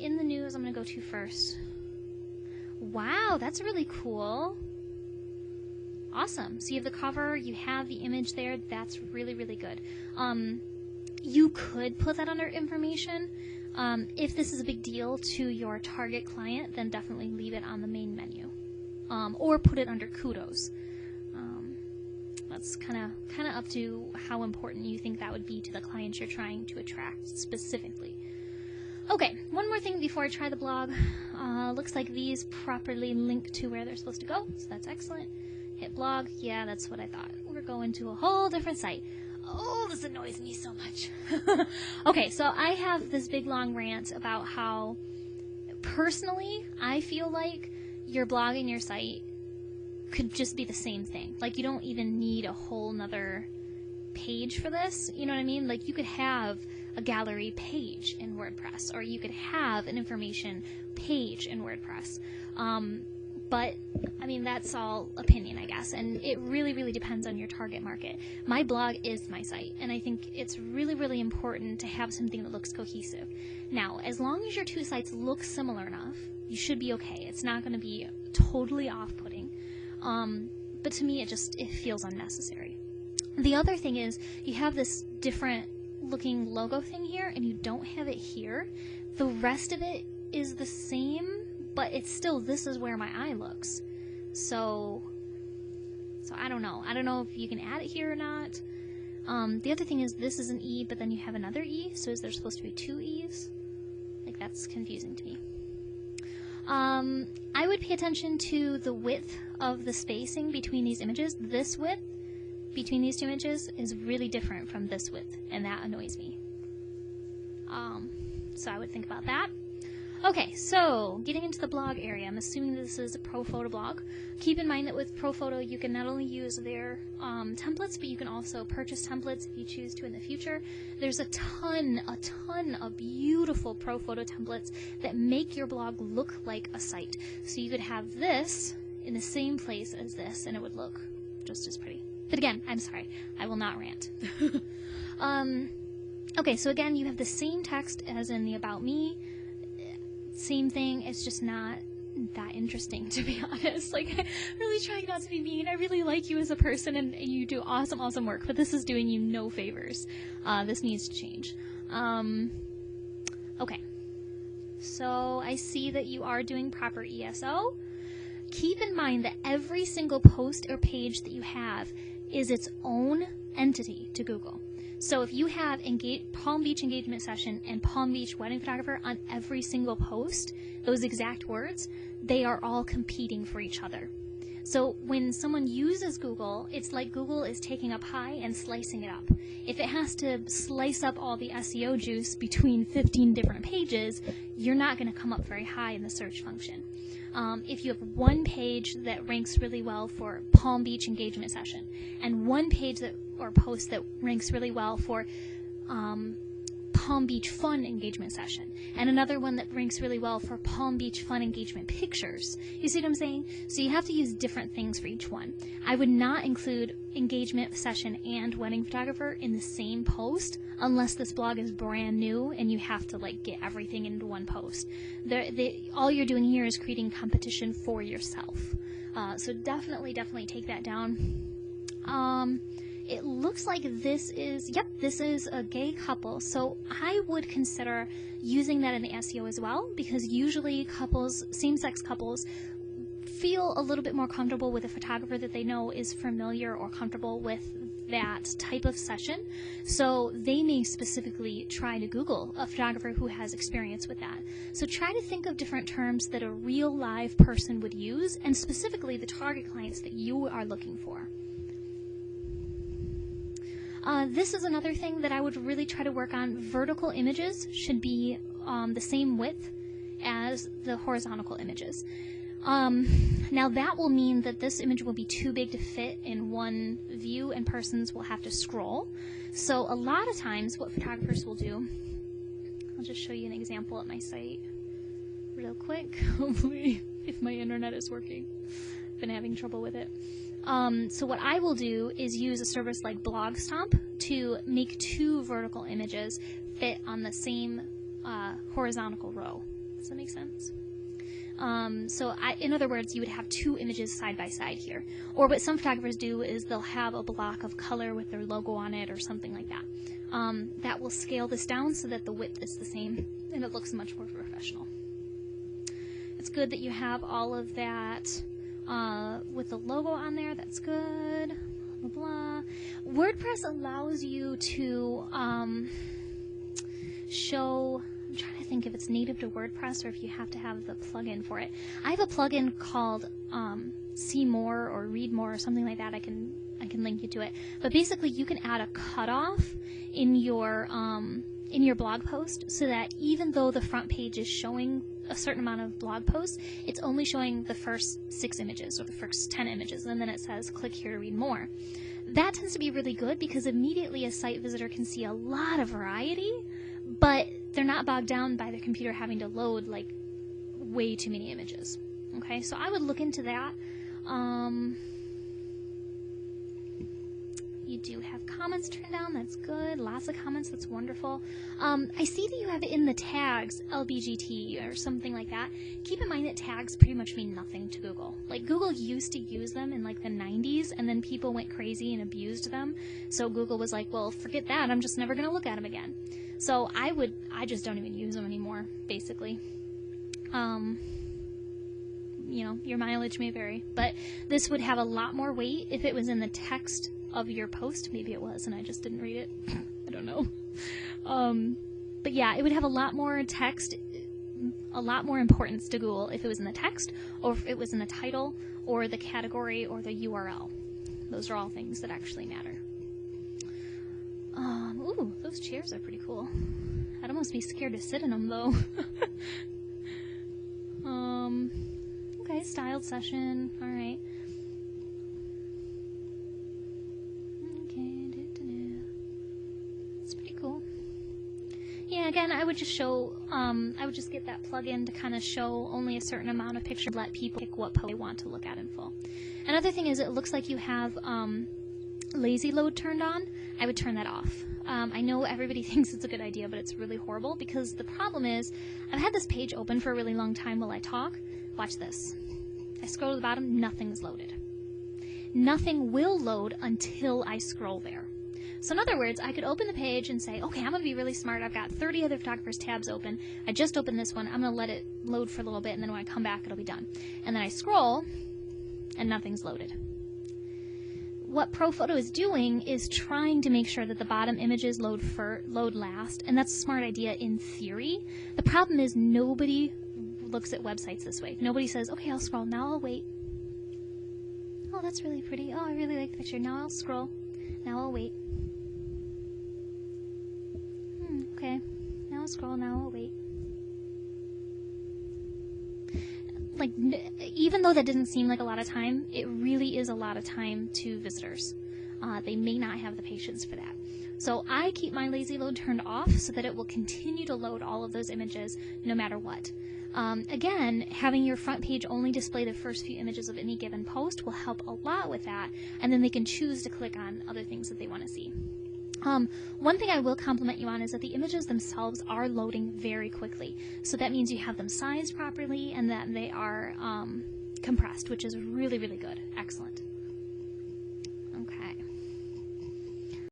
in the news, I'm going to go to first. Wow, that's really cool. Awesome. So you have the cover, you have the image there. That's really, really good. You could put that under information. If this is a big deal to your target client, then definitely leave it on the main menu. Or put it under kudos. That's kind of up to how important you think that would be to the clients you're trying to attract specifically. Okay, one more thing before I try the blog. Looks like these properly link to where they're supposed to go, so that's excellent. Hit blog. Yeah, that's what I thought. We're going to a whole different site. Oh, this annoys me so much. Okay, so I have this big long rant about how, personally, I feel like your blog and your site could just be the same thing. Like, you don't even need a whole nother page for this. You know what I mean? Like, you could have a gallery page in WordPress, or you could have an information page in WordPress. But, I mean, that's all opinion, I guess, and it really, really depends on your target market. My blog is my site, and I think it's really, really important to have something that looks cohesive. Now, as long as your two sites look similar enough, you should be okay. It's not going to be totally off-putting, but to me, it feels unnecessary. The other thing is, you have this different looking logo thing here, and you don't have it here. The rest of it is the same, but it's still, this is where my eye looks. So I don't know. I don't know if you can add it here or not. The other thing is, this is an E, but then you have another E, so is there supposed to be two E's? Like, that's confusing to me. I would pay attention to the width of the spacing between these images. This width between these two images is really different from this width, and that annoys me. So I would think about that. Okay, so getting into the blog area, I'm assuming this is a ProPhoto blog. Keep in mind that with ProPhoto, you can not only use their templates, but you can also purchase templates if you choose to in the future. There's a ton of beautiful ProPhoto templates that make your blog look like a site. So you could have this in the same place as this, and it would look just as pretty. But again, I'm sorry, I will not rant. Okay, so again, you have the same text as in the About Me. Same thing, it's just not that interesting, to be honest. Like, I'm really trying not to be mean. I really like you as a person, and you do awesome, awesome work, but this is doing you no favors. This needs to change. Okay, so I see that you are doing proper ESO. Keep in mind that every single post or page that you have is its own entity to Google. So if you have Palm Beach engagement session and Palm Beach wedding photographer on every single post, those exact words, they are all competing for each other. So when someone uses Google, it's like Google is taking a pie and slicing it up. If it has to slice up all the SEO juice between 15 different pages, you're not going to come up very high in the search function. If you have one page that ranks really well for Palm Beach engagement session, and one page or post that ranks really well for Palm Beach fun engagement session, and another one that ranks really well for Palm Beach fun engagement pictures. You see what I'm saying? So you have to use different things for each one. I would not include engagement session and wedding photographer in the same post unless this blog is brand new and you have to like get everything into one post. All you're doing here is creating competition for yourself. So definitely take that down. It looks like this is a gay couple, so I would consider using that in the SEO as well, because usually same-sex couples, feel a little bit more comfortable with a photographer that they know is familiar or comfortable with that type of session. So they may specifically try to Google a photographer who has experience with that. So try to think of different terms that a real live person would use, and specifically the target clients that you are looking for. This is another thing that I would really try to work on. Vertical images should be the same width as the horizontal images. Now that will mean that this image will be too big to fit in one view and persons will have to scroll. So a lot of times what photographers will do, I'll just show you an example at my site real quick, hopefully, if my internet is working. I've been having trouble with it. So what I will do is use a service like BlogStomp to make two vertical images fit on the same horizontal row. Does that make sense? In other words, you would have two images side by side here. Or what some photographers do is they'll have a block of color with their logo on it or something like that. That will scale this down so that the width is the same and it looks much more professional. It's good that you have all of that with the logo on there. That's good. Blah, blah, blah. WordPress allows you to show... I'm trying to think if it's native to WordPress or if you have to have the plugin for it. I have a plugin called See More or Read More or something like that. I can link you to it. But basically, you can add a cutoff in your blog post so that even though the front page is showing a certain amount of blog posts, it's only showing the first 6 images or the first 10 images, and then it says click here to read more. That tends to be really good because immediately a site visitor can see a lot of variety, but they're not bogged down by their computer having to load like way too many images. Okay, so I would look into that. You do have comments turned on. That's good. Lots of comments. That's wonderful. I see that you have it in the tags LBGT or something like that. Keep in mind that tags pretty much mean nothing to Google. Like Google used to use them in like the 90s, and then people went crazy and abused them. So Google was like, well, forget that. I'm just never going to look at them again. So I just don't even use them anymore, basically. You know, your mileage may vary, but this would have a lot more weight if it was in the text of your post. Maybe it was, and I just didn't read it. I don't know. But yeah, it would have a lot more text, a lot more importance to Google if it was in the text, or if it was in the title, or the category, or the URL. Those are all things that actually matter. Ooh, those chairs are pretty cool. I'd almost be scared to sit in them, though. Okay, styled session. All right. Okay, it's pretty cool. Yeah, again, I would just show, I would just get that plugin to kind of show only a certain amount of pictures, let people pick what post they want to look at in full. Another thing is it looks like you have lazy load turned on. I would turn that off. I know everybody thinks it's a good idea, but it's really horrible because the problem is I've had this page open for a really long time while I talk. Watch this. I scroll to the bottom, nothing's loaded. Nothing will load until I scroll there. So in other words, I could open the page and say, okay, I'm going to be really smart. I've got 30 other photographers tabs open. I just opened this one. I'm going to let it load for a little bit, and then when I come back, it'll be done. And then I scroll, and nothing's loaded. What ProPhoto is doing is trying to make sure that the bottom images load last, and that's a smart idea in theory. The problem is nobody looks at websites this way. Nobody says, okay, I'll scroll. Now I'll wait. Oh, that's really pretty. Oh, I really like the picture. Now I'll scroll. Now I'll wait. Okay. Now I'll scroll. Now I'll wait. Like, even though that didn't seem like a lot of time, it really is a lot of time to visitors. They may not have the patience for that. So I keep my lazy load turned off so that it will continue to load all of those images no matter what. Again, having your front page only display the first few images of any given post will help a lot with that, and then they can choose to click on other things that they want to see. One thing I will compliment you on is that the images themselves are loading very quickly. So that means you have them sized properly and that they are compressed, which is really, really good. Excellent.